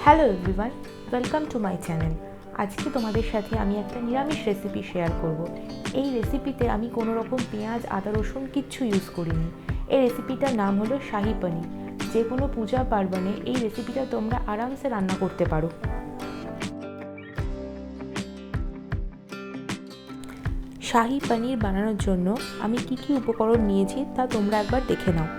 Hello everyone, welcome to my channel. আজকে তোমাদের সাথে আমি একটা নিরামিষ রেসিপি শেয়ার করব। এই রেসিপিতে আমি কোনো রকম পেঁয়াজ, আদা, রসুন কিচ্ছু ইউজ করিনি। এই রেসিপিটার নাম হলো শাহি পনির। যে কোনো পূজা পার্বণে এই রেসিপিটা তোমরা আরামসে রান্না করতে পারো। শাহি পনির বানানোর জন্য আমি কি কি উপকরণ নিয়েছি তা তোমরা একবার দেখে নাও।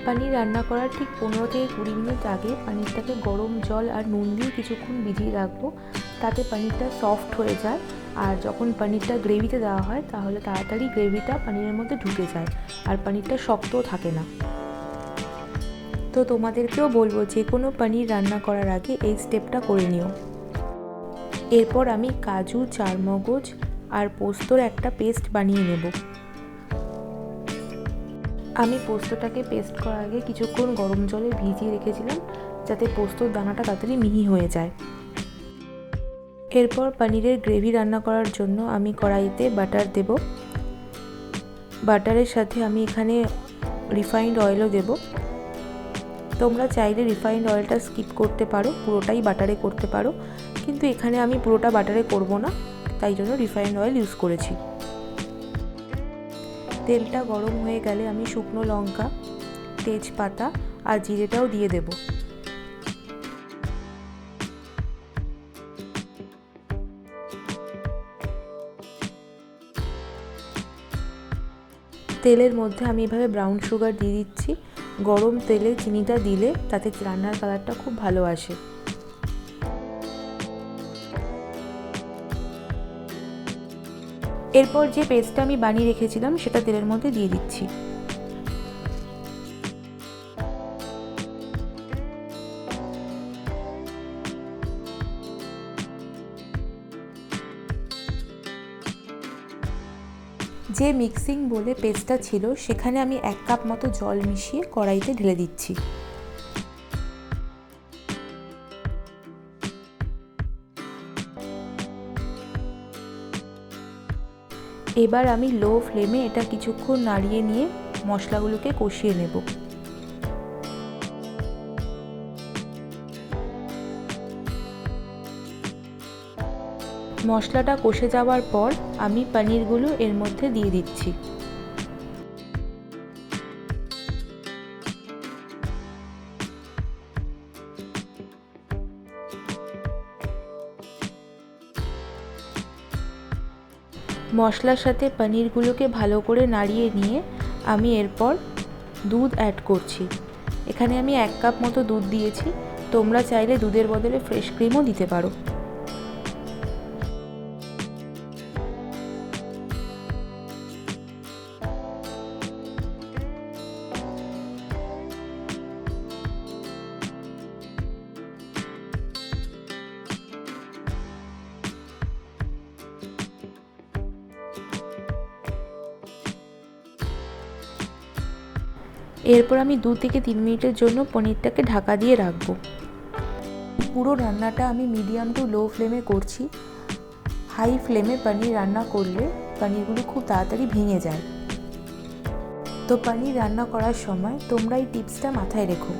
পনির রান্না করার ঠিক 15 থেকে 20 মিনিট আগে পনিরটাকে গরম জল আর নুন দিয়ে কিছুক্ষণ ভিজিয়ে রাখবো, তাতে পনিরটা সফট হয়ে যায়। আর যখন পনিরটা গ্রেভিতে দেওয়া হয় তাহলে তাড়াতাড়ি গ্রেভিটা পনিরের মধ্যে ঢুকে যায় আর পনিরটা শক্তও থাকে না। তো তোমাদেরকেও বলবো যে কোনো পনির রান্না করার আগে এই স্টেপটা করে নিও। এরপর আমি কাজু, চারমগজ আর পোস্তর একটা পেস্ট বানিয়ে নেব। আমি পোস্তটাকে পেস্ট করার আগে কিছুক্ষণ গরম জলে ভিজিয়ে রেখেছিলাম, যাতে পোস্তর দানাটা তাড়াতাড়ি মিহি হয়ে যায়। এরপর পনিরের গ্রেভি রান্না করার জন্য আমি কড়াইতে বাটার দেব। বাটারের সাথে আমি এখানে রিফাইন্ড অয়েলও দেব। তোমরা চাইলে রিফাইন্ড অয়েলটা স্কিপ করতে পারো, পুরোটাই বাটারে করতে পারো, কিন্তু এখানে আমি পুরোটা বাটারে করব না, তাই জন্য রিফাইন্ড অয়েল ইউজ করেছি। তেলটা গরম হয়ে গেলে আমি শুকনো লঙ্কা, তেজপাতা আর জিরেটাও দিয়ে দেব। তেলের মধ্যে আমি এভাবে ব্রাউন সুগার দিয়ে দিচ্ছি। গরম তেলে চিনিটা দিলে তাতে রান্নার কালারটা খুব ভালো আসে। এরপর যে পেস্টটা আমি বানিয়ে রেখেছিলাম সেটা তেলের মধ্যে দিয়ে দিচ্ছি। যে মিক্সিং বলে পেস্টটা ছিল সেখানে আমি 1 কাপ মতো জল মিশিয়ে কড়াইতে ঢেলে দিচ্ছি। এবার আমি লো ফ্লেমে এটা কিছুক্ষণ নাড়িয়ে নিয়ে মশলাগুলোকে কষিয়ে নেব। মশলাটা কষে যাওয়ার পর আমি পনিরগুলো এর মধ্যে দিয়ে দিচ্ছি। মশলার সাথে পনিরগুলোকে ভালো করে নাড়িয়ে নিয়ে আমি এরপর দুধ অ্যাড করছি। এখানে আমি 1 কাপ মতো দুধ দিয়েছি, তোমরা চাইলে দুধের বদলে ফ্রেশ ক্রিমও দিতে পারো। এরপর আমি 2 থেকে 3 মিনিটের জন্য পনিরটাকে ঢাকা দিয়ে রাখবো। পুরো রান্নাটা আমি মিডিয়াম টু লো ফ্লেমে করছি। হাই ফ্লেমে পনির রান্না করলে পনিরগুলো খুব তাড়াতাড়ি ভেঙে যায়। তো পনির রান্না করার সময় তোমরা এই টিপসটা মাথায় রেখো।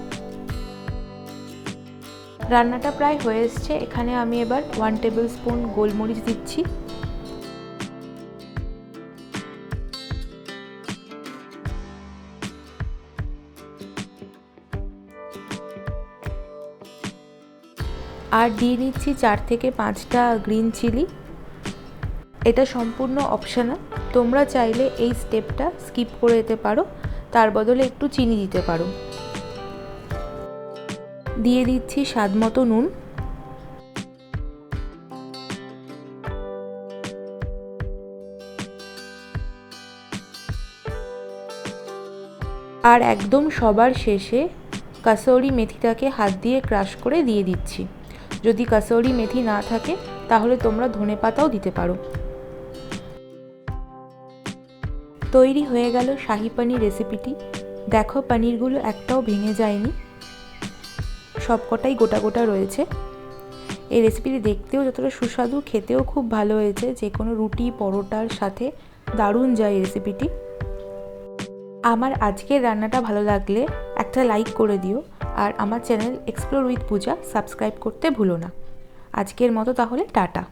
রান্নাটা প্রায় হয়ে এসছে। এখানে আমি এবার 1 টেবিল স্পুন গোলমরিচ দিচ্ছি। আর দিয়ে নিচ্ছি 4 থেকে 5টা গ্রিন চিলি। এটা সম্পূর্ণ অপশনাল, তোমরা চাইলে এই স্টেপটা স্কিপ করে যেতে পারো, তার বদলে একটু চিনি দিতে পারো। দিয়ে দিচ্ছি স্বাদ মতো নুন। আর একদম সবার শেষে কাসৌরি মেথিটাকে হাত দিয়ে ক্রাশ করে দিয়ে দিচ্ছি। যদি কাসৌরি মেথি না থাকে তাহলে তোমরা ধনেপাতাও দিতে পারো। তৈরি হয়ে গেল শাহি পনির রেসিপিটি। দেখো পনিরগুলো একটাও ভেঙে যায়নি, সবকটাই গোটা গোটা রয়েছে। এই রেসিপিটি দেখতেও যতটা সুস্বাদু, খেতেও খুব ভালো হয়েছে। যে কোনো রুটি পরোটার সাথে দারুণ যায় এই রেসিপিটি। আমার আজকের রান্নাটা ভালো লাগলে একটা লাইক করে দিও, আর আমার channel explore with Puja subscribe করতে ভুলো না। আজকের মতো তাহলে টাটা।